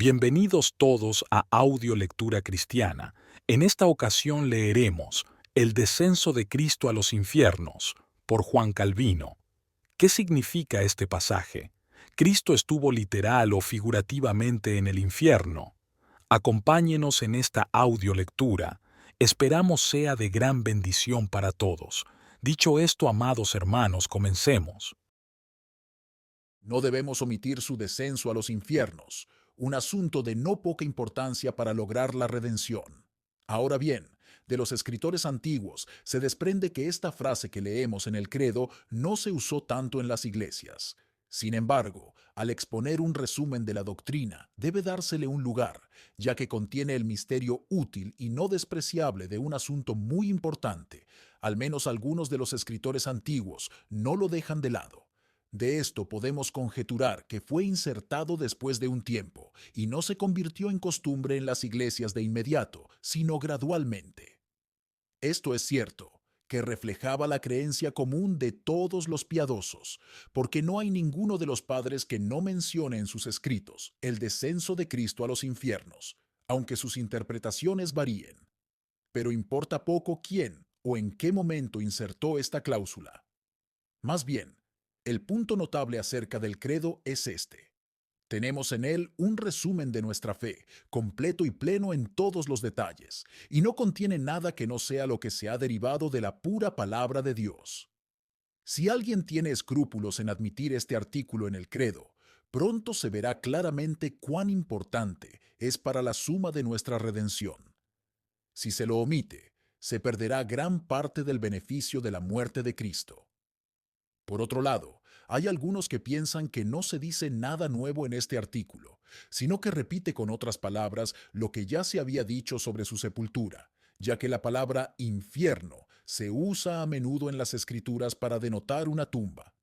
Bienvenidos todos a Audio Lectura Cristiana. En esta ocasión leeremos El descenso de Cristo a los infiernos, por Juan Calvino. ¿Qué significa este pasaje? ¿Cristo estuvo literal o figurativamente en el infierno? Acompáñenos en esta audiolectura. Esperamos sea de gran bendición para todos. Dicho esto, amados hermanos, comencemos. No debemos omitir su descenso a los infiernos, un asunto de no poca importancia para lograr la redención. Ahora bien, de los escritores antiguos se desprende que esta frase que leemos en el credo no se usó tanto en las iglesias. Sin embargo, al exponer un resumen de la doctrina, debe dársele un lugar, ya que contiene el misterio útil y no despreciable de un asunto muy importante. Al menos algunos de los escritores antiguos no lo dejan de lado. De esto podemos conjeturar que fue insertado después de un tiempo y no se convirtió en costumbre en las iglesias de inmediato, sino gradualmente. Esto es cierto, que reflejaba la creencia común de todos los piadosos, porque no hay ninguno de los padres que no mencione en sus escritos el descenso de Cristo a los infiernos, aunque sus interpretaciones varíen. Pero importa poco quién o en qué momento insertó esta cláusula. Más bien, el punto notable acerca del credo es este. Tenemos en él un resumen de nuestra fe, completo y pleno en todos los detalles, y no contiene nada que no sea lo que se ha derivado de la pura palabra de Dios. Si alguien tiene escrúpulos en admitir este artículo en el credo, pronto se verá claramente cuán importante es para la suma de nuestra redención. Si se lo omite, se perderá gran parte del beneficio de la muerte de Cristo. Por otro lado, hay algunos que piensan que no se dice nada nuevo en este artículo, sino que repite con otras palabras lo que ya se había dicho sobre su sepultura, ya que la palabra infierno se usa a menudo en las escrituras para denotar una tumba.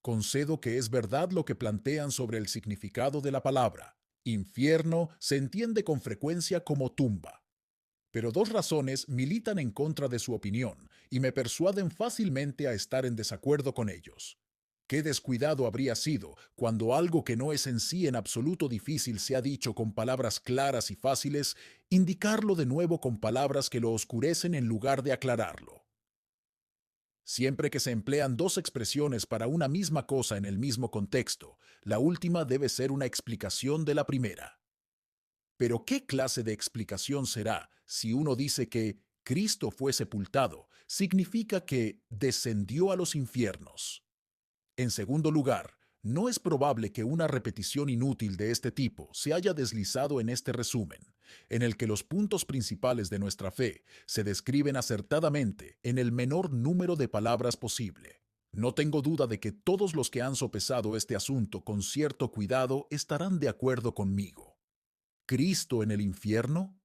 Concedo que es verdad lo que plantean sobre el significado de la palabra. Infierno se entiende con frecuencia como tumba. Pero dos razones militan en contra de su opinión y me persuaden fácilmente a estar en desacuerdo con ellos. Qué descuidado habría sido cuando algo que no es en sí en absoluto difícil se ha dicho con palabras claras y fáciles, indicarlo de nuevo con palabras que lo oscurecen en lugar de aclararlo. Siempre que se emplean dos expresiones para una misma cosa en el mismo contexto, la última debe ser una explicación de la primera. Pero ¿qué clase de explicación será si uno dice que Cristo fue sepultado? Significa que descendió a los infiernos. En segundo lugar, no es probable que una repetición inútil de este tipo se haya deslizado en este resumen, en el que los puntos principales de nuestra fe se describen acertadamente en el menor número de palabras posible. No tengo duda de que todos los que han sopesado este asunto con cierto cuidado estarán de acuerdo conmigo. ¿Cristo en el infierno?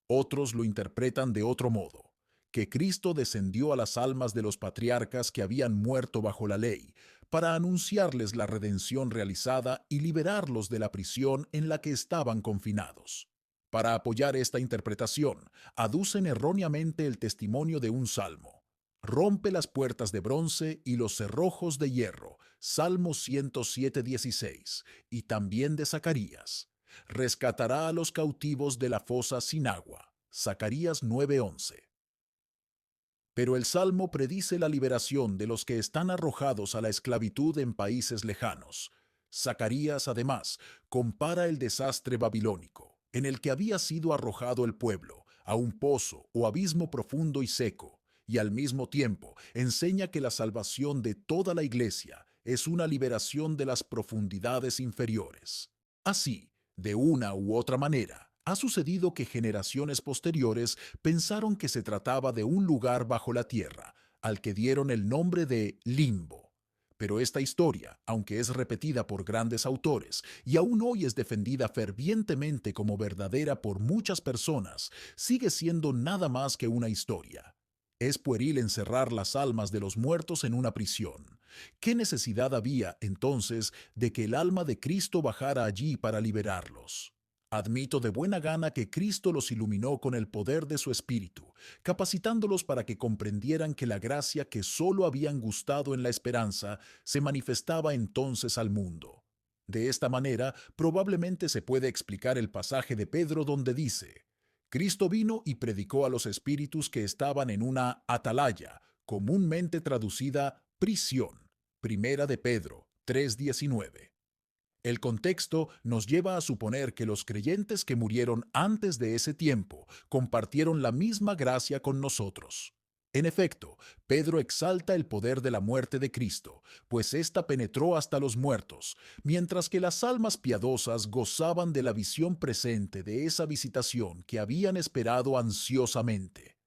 Otros lo interpretan de otro modo, que Cristo descendió a las almas de los patriarcas que habían muerto bajo la ley, para anunciarles la redención realizada y liberarlos de la prisión en la que estaban confinados. Para apoyar esta interpretación, aducen erróneamente el testimonio de un salmo. Rompe las puertas de bronce y los cerrojos de hierro, Salmo 107:16, y también de Zacarías. Rescatará a los cautivos de la fosa sin agua. Zacarías 9:11. Pero el Salmo predice la liberación de los que están arrojados a la esclavitud en países lejanos. Zacarías, además, compara el desastre babilónico, en el que había sido arrojado el pueblo, a un pozo o abismo profundo y seco, y al mismo tiempo enseña que la salvación de toda la iglesia es una liberación de las profundidades inferiores. Así, de una u otra manera, ha sucedido que generaciones posteriores pensaron que se trataba de un lugar bajo la tierra, al que dieron el nombre de limbo. Pero esta historia, aunque es repetida por grandes autores y aún hoy es defendida fervientemente como verdadera por muchas personas, sigue siendo nada más que una historia. Es pueril encerrar las almas de los muertos en una prisión. ¿Qué necesidad había, entonces, de que el alma de Cristo bajara allí para liberarlos? Admito de buena gana que Cristo los iluminó con el poder de su Espíritu, capacitándolos para que comprendieran que la gracia que sólo habían gustado en la esperanza se manifestaba entonces al mundo. De esta manera, probablemente se puede explicar el pasaje de Pedro donde dice, Cristo vino y predicó a los espíritus que estaban en una atalaya, comúnmente traducida prisión. Primera de Pedro 3:19. El contexto nos lleva a suponer que los creyentes que murieron antes de ese tiempo compartieron la misma gracia con nosotros. En efecto, Pedro exalta el poder de la muerte de Cristo, pues ésta penetró hasta los muertos, mientras que las almas piadosas gozaban de la visión presente de esa visitación que habían esperado ansiosamente.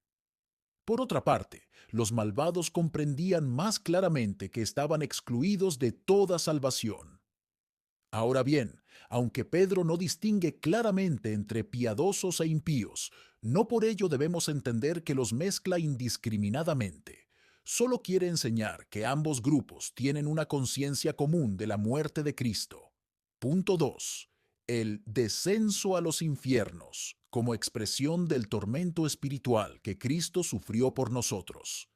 Por otra parte, los malvados comprendían más claramente que estaban excluidos de toda salvación. Ahora bien, aunque Pedro no distingue claramente entre piadosos e impíos, no por ello debemos entender que los mezcla indiscriminadamente. Solo quiere enseñar que ambos grupos tienen una conciencia común de la muerte de Cristo. Punto 2. El descenso a los infiernos, como expresión del tormento espiritual que Cristo sufrió por nosotros.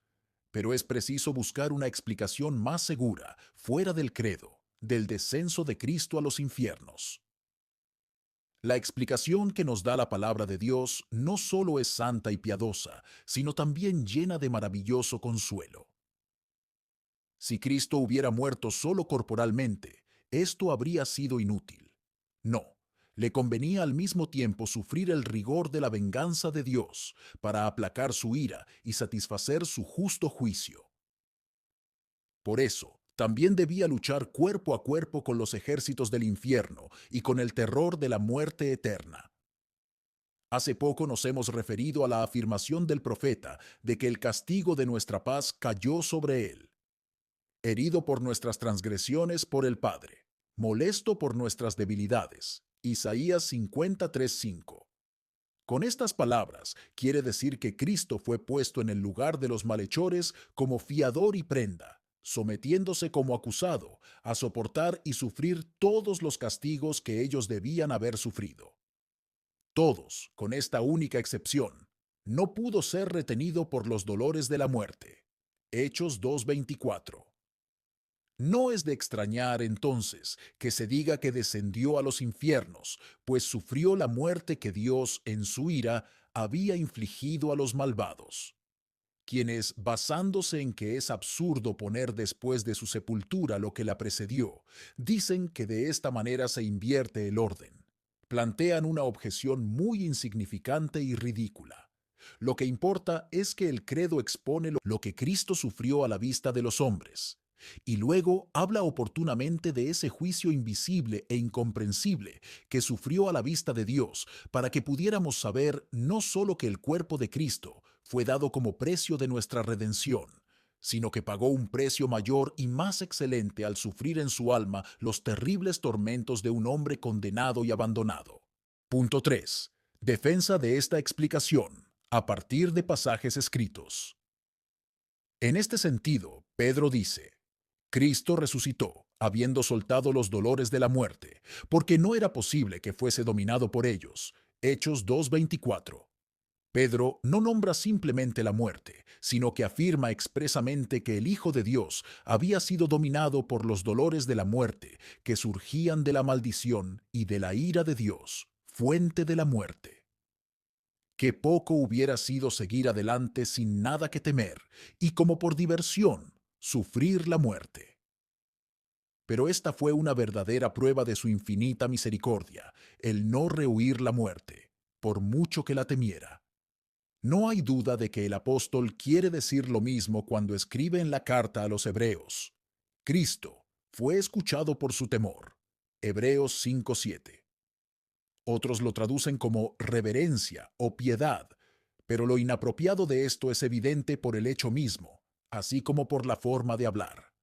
Pero es preciso buscar una explicación más segura, fuera del credo, del descenso de Cristo a los infiernos. La explicación que nos da la palabra de Dios no solo es santa y piadosa, sino también llena de maravilloso consuelo. Si Cristo hubiera muerto solo corporalmente, esto habría sido inútil. No, le convenía al mismo tiempo sufrir el rigor de la venganza de Dios para aplacar su ira y satisfacer su justo juicio. Por eso, también debía luchar cuerpo a cuerpo con los ejércitos del infierno y con el terror de la muerte eterna. Hace poco nos hemos referido a la afirmación del profeta de que el castigo de nuestra paz cayó sobre él. Herido por nuestras transgresiones por el Padre, molesto por nuestras debilidades. Isaías 53:5. Con estas palabras quiere decir que Cristo fue puesto en el lugar de los malhechores como fiador y prenda, sometiéndose como acusado a soportar y sufrir todos los castigos que ellos debían haber sufrido. Todos, con esta única excepción, no pudo ser retenido por los dolores de la muerte. Hechos 2:24. No es de extrañar entonces que se diga que descendió a los infiernos, pues sufrió la muerte que Dios, en su ira, había infligido a los malvados, quienes, basándose en que es absurdo poner después de su sepultura lo que la precedió, dicen que de esta manera se invierte el orden. Plantean una objeción muy insignificante y ridícula. Lo que importa es que el credo expone lo que Cristo sufrió a la vista de los hombres, y luego habla oportunamente de ese juicio invisible e incomprensible que sufrió a la vista de Dios, para que pudiéramos saber no solo que el cuerpo de Cristo fue dado como precio de nuestra redención, sino que pagó un precio mayor y más excelente al sufrir en su alma los terribles tormentos de un hombre condenado y abandonado. Punto 3. Defensa de esta explicación, a partir de pasajes escritos. En este sentido, Pedro dice, Cristo resucitó, habiendo soltado los dolores de la muerte, porque no era posible que fuese dominado por ellos. Hechos 2:24. Pedro no nombra simplemente la muerte, sino que afirma expresamente que el Hijo de Dios había sido dominado por los dolores de la muerte que surgían de la maldición y de la ira de Dios, fuente de la muerte. Qué poco hubiera sido seguir adelante sin nada que temer y como por diversión, sufrir la muerte. Pero esta fue una verdadera prueba de su infinita misericordia, el no rehuir la muerte, por mucho que la temiera. No hay duda de que el apóstol quiere decir lo mismo cuando escribe en la carta a los hebreos. Cristo fue escuchado por su temor. Hebreos 5:7. Otros lo traducen como reverencia o piedad, pero lo inapropiado de esto es evidente por el hecho mismo, así como por la forma de hablar.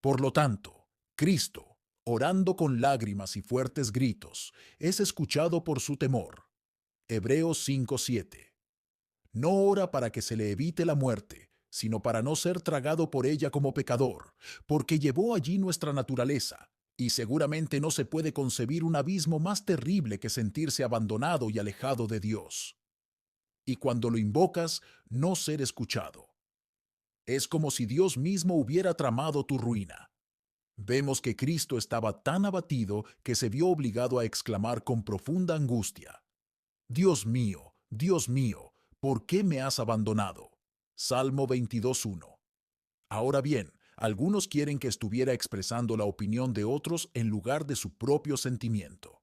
Por lo tanto, Cristo, orando con lágrimas y fuertes gritos, es escuchado por su temor. Hebreos 5:7. No ora para que se le evite la muerte, sino para no ser tragado por ella como pecador, porque llevó allí nuestra naturaleza, y seguramente no se puede concebir un abismo más terrible que sentirse abandonado y alejado de Dios. Y cuando lo invocas, no ser escuchado. Es como si Dios mismo hubiera tramado tu ruina. Vemos que Cristo estaba tan abatido que se vio obligado a exclamar con profunda angustia: Dios mío, ¿por qué me has abandonado? Salmo 22:1. Ahora bien, algunos quieren que estuviera expresando la opinión de otros en lugar de su propio sentimiento.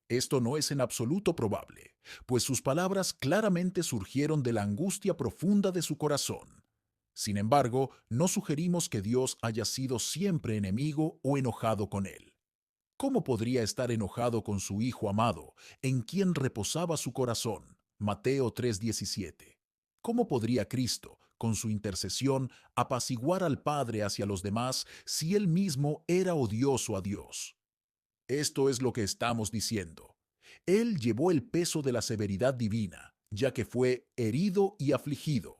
Esto no es en absoluto probable, pues sus palabras claramente surgieron de la angustia profunda de su corazón. Sin embargo, no sugerimos que Dios haya sido siempre enemigo o enojado con él. ¿Cómo podría estar enojado con su Hijo amado, en quien reposaba su corazón? Mateo 3:17. ¿Cómo podría Cristo, con su intercesión, apaciguar al Padre hacia los demás si él mismo era odioso a Dios? Esto es lo que estamos diciendo. Él llevó el peso de la severidad divina, ya que fue herido y afligido.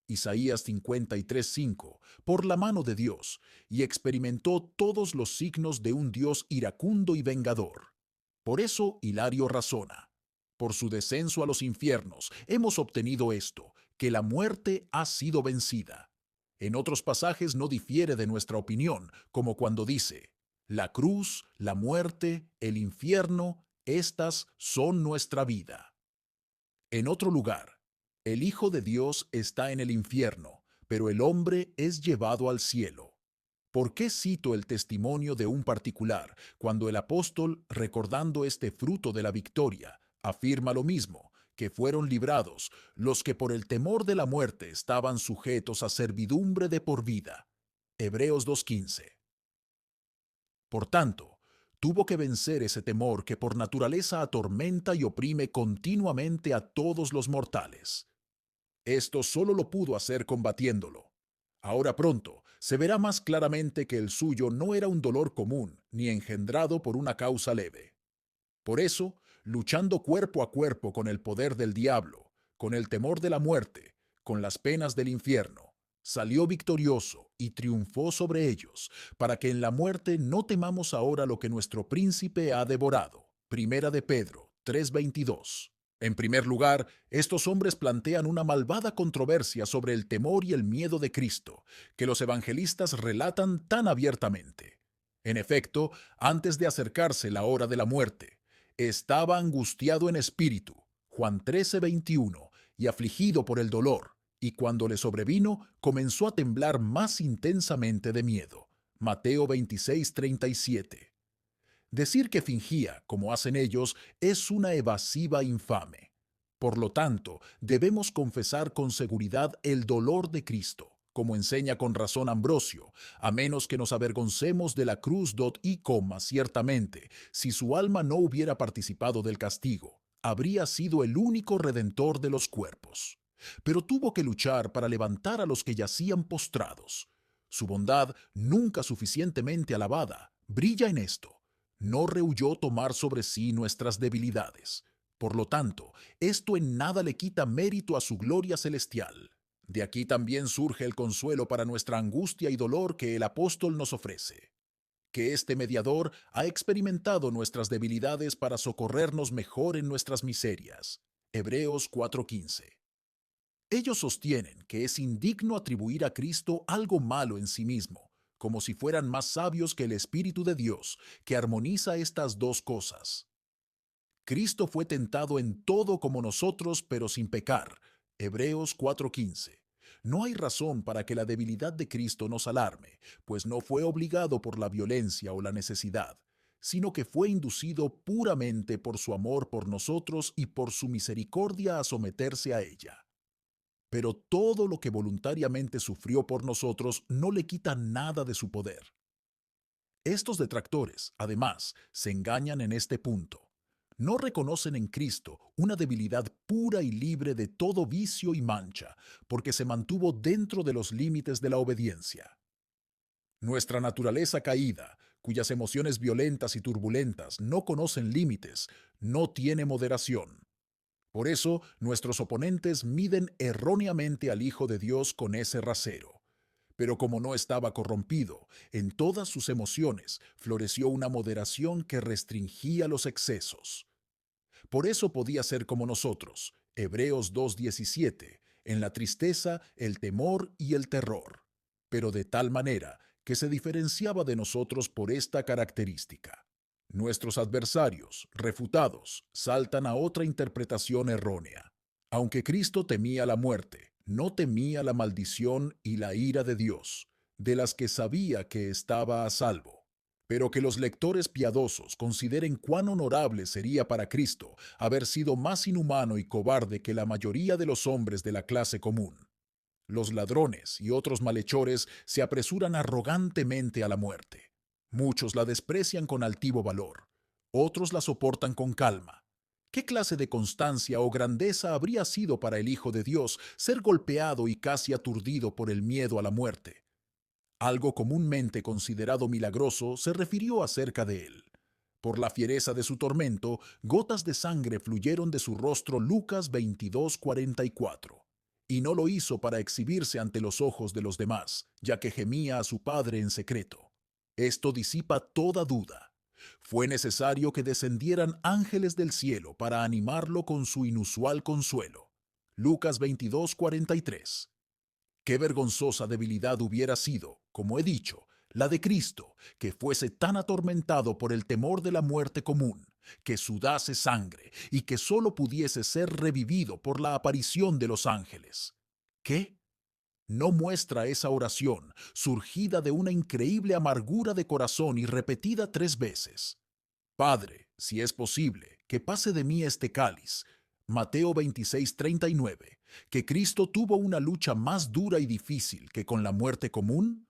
Isaías 53:5, por la mano de Dios, y experimentó todos los signos de un Dios iracundo y vengador. Por eso Hilario razona: por su descenso a los infiernos hemos obtenido esto, que la muerte ha sido vencida. En otros pasajes no difiere de nuestra opinión, como cuando dice: la cruz, la muerte, el infierno, estas son nuestra vida. En otro lugar, el Hijo de Dios está en el infierno, pero el hombre es llevado al cielo. ¿Por qué cito el testimonio de un particular cuando el apóstol, recordando este fruto de la victoria, afirma lo mismo, que fueron librados los que por el temor de la muerte estaban sujetos a servidumbre de por vida? Hebreos 2:15. Por tanto, tuvo que vencer ese temor que por naturaleza atormenta y oprime continuamente a todos los mortales. Esto solo lo pudo hacer combatiéndolo. Ahora pronto se verá más claramente que el suyo no era un dolor común ni engendrado por una causa leve. Por eso, luchando cuerpo a cuerpo con el poder del diablo, con el temor de la muerte, con las penas del infierno, salió victorioso y triunfó sobre ellos, para que en la muerte no temamos ahora lo que nuestro príncipe ha devorado. Primera de Pedro 3:22. En primer lugar, estos hombres plantean una malvada controversia sobre el temor y el miedo de Cristo, que los evangelistas relatan tan abiertamente. En efecto, antes de acercarse la hora de la muerte, estaba angustiado en espíritu, Juan 13:21, y afligido por el dolor, y cuando le sobrevino, comenzó a temblar más intensamente de miedo. Mateo 26:37. Decir que fingía, como hacen ellos, es una evasiva infame. Por lo tanto, debemos confesar con seguridad el dolor de Cristo, como enseña con razón Ambrosio, a menos que nos avergoncemos de la cruz y coma, ciertamente, si su alma no hubiera participado del castigo, habría sido el único redentor de los cuerpos. Pero tuvo que luchar para levantar a los que yacían postrados. Su bondad, nunca suficientemente alabada, brilla en esto: no rehuyó tomar sobre sí nuestras debilidades. Por lo tanto, esto en nada le quita mérito a su gloria celestial. De aquí también surge el consuelo para nuestra angustia y dolor que el apóstol nos ofrece: que este mediador ha experimentado nuestras debilidades para socorrernos mejor en nuestras miserias. Hebreos 4:15. Ellos sostienen que es indigno atribuir a Cristo algo malo en sí mismo, como si fueran más sabios que el Espíritu de Dios, que armoniza estas dos cosas. Cristo fue tentado en todo como nosotros, pero sin pecar. Hebreos 4:15. No hay razón para que la debilidad de Cristo nos alarme, pues no fue obligado por la violencia o la necesidad, sino que fue inducido puramente por su amor por nosotros y por su misericordia a someterse a ella. Pero todo lo que voluntariamente sufrió por nosotros no le quita nada de su poder. Estos detractores, además, se engañan en este punto. No reconocen en Cristo una debilidad pura y libre de todo vicio y mancha, porque se mantuvo dentro de los límites de la obediencia. Nuestra naturaleza caída, cuyas emociones violentas y turbulentas no conocen límites, no tiene moderación. Por eso, nuestros oponentes miden erróneamente al Hijo de Dios con ese rasero. Pero como no estaba corrompido, en todas sus emociones floreció una moderación que restringía los excesos. Por eso podía ser como nosotros, Hebreos 2:17, en la tristeza, el temor y el terror, pero de tal manera que se diferenciaba de nosotros por esta característica. Nuestros adversarios, refutados, saltan a otra interpretación errónea. Aunque Cristo temía la muerte, no temía la maldición y la ira de Dios, de las que sabía que estaba a salvo. Pero que los lectores piadosos consideren cuán honorable sería para Cristo haber sido más inhumano y cobarde que la mayoría de los hombres de la clase común. Los ladrones y otros malhechores se apresuran arrogantemente a la muerte. Muchos la desprecian con altivo valor, otros la soportan con calma. ¿Qué clase de constancia o grandeza habría sido para el Hijo de Dios ser golpeado y casi aturdido por el miedo a la muerte? Algo comúnmente considerado milagroso se refirió acerca de él. Por la fiereza de su tormento, gotas de sangre fluyeron de su rostro. Lucas 22:44. Y no lo hizo para exhibirse ante los ojos de los demás, ya que gemía a su Padre en secreto. Esto disipa toda duda. Fue necesario que descendieran ángeles del cielo para animarlo con su inusual consuelo. Lucas 22:43. Qué vergonzosa debilidad hubiera sido, como he dicho, la de Cristo, que fuese tan atormentado por el temor de la muerte común, que sudase sangre y que sólo pudiese ser revivido por la aparición de los ángeles. ¿Qué? ¿No muestra esa oración, surgida de una increíble amargura de corazón y repetida 3 veces? Padre, si es posible, que pase de mí este cáliz. Mateo 26:39. ¿Que Cristo tuvo una lucha más dura y difícil que con la muerte común?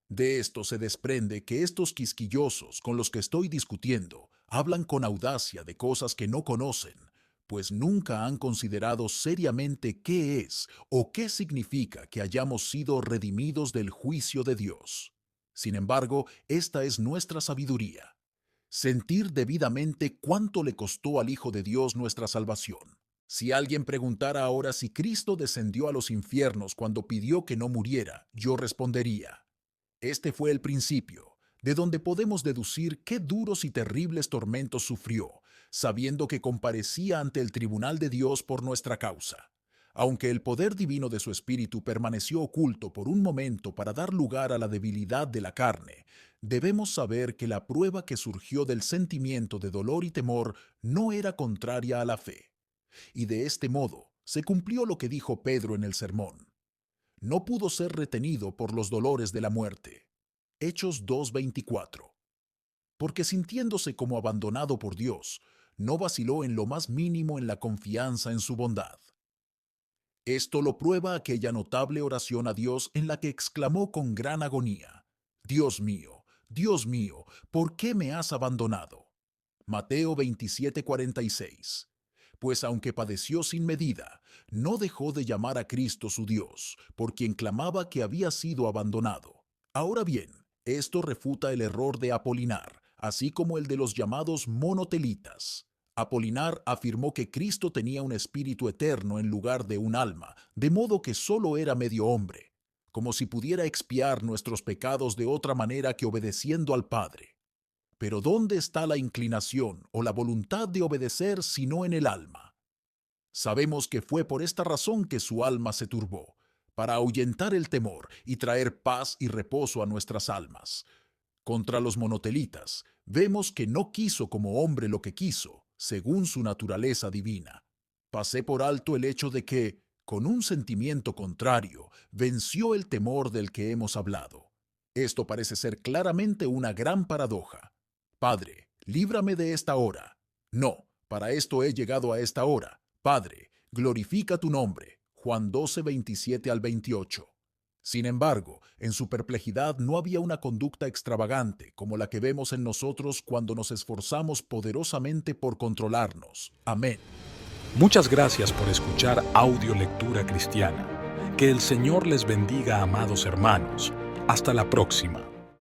De esto se desprende que estos quisquillosos con los que estoy discutiendo hablan con audacia de cosas que no conocen, pues nunca han considerado seriamente qué es o qué significa que hayamos sido redimidos del juicio de Dios. Sin embargo, esta es nuestra sabiduría: sentir debidamente cuánto le costó al Hijo de Dios nuestra salvación. Si alguien preguntara ahora si Cristo descendió a los infiernos cuando pidió que no muriera, yo respondería: este fue el principio, de donde podemos deducir qué duros y terribles tormentos sufrió, sabiendo que comparecía ante el tribunal de Dios por nuestra causa. Aunque el poder divino de su espíritu permaneció oculto por un momento para dar lugar a la debilidad de la carne, debemos saber que la prueba que surgió del sentimiento de dolor y temor no era contraria a la fe. Y de este modo se cumplió lo que dijo Pedro en el sermón: no pudo ser retenido por los dolores de la muerte. Hechos 2:24. Porque sintiéndose como abandonado por Dios, no vaciló en lo más mínimo en la confianza en su bondad. Esto lo prueba aquella notable oración a Dios en la que exclamó con gran agonía: Dios mío, ¿por qué me has abandonado? Mateo 27:46. Pues aunque padeció sin medida, no dejó de llamar a Cristo su Dios, por quien clamaba que había sido abandonado. Ahora bien, esto refuta el error de Apolinar, así como el de los llamados monotelitas. Apolinar afirmó que Cristo tenía un espíritu eterno en lugar de un alma, de modo que solo era medio hombre, como si pudiera expiar nuestros pecados de otra manera que obedeciendo al Padre. Pero ¿dónde está la inclinación o la voluntad de obedecer sino en el alma? Sabemos que fue por esta razón que su alma se turbó, para ahuyentar el temor y traer paz y reposo a nuestras almas. Contra los monotelitas, vemos que no quiso como hombre lo que quiso, según su naturaleza divina. Pasé por alto el hecho de que, con un sentimiento contrario, venció el temor del que hemos hablado. Esto parece ser claramente una gran paradoja. Padre, líbrame de esta hora. No, para esto he llegado a esta hora. Padre, glorifica tu nombre. Juan 12:27-28. Sin embargo, en su perplejidad no había una conducta extravagante como la que vemos en nosotros cuando nos esforzamos poderosamente por controlarnos. Amén. Muchas gracias por escuchar Audio Lectura Cristiana. Que el Señor les bendiga, amados hermanos. Hasta la próxima.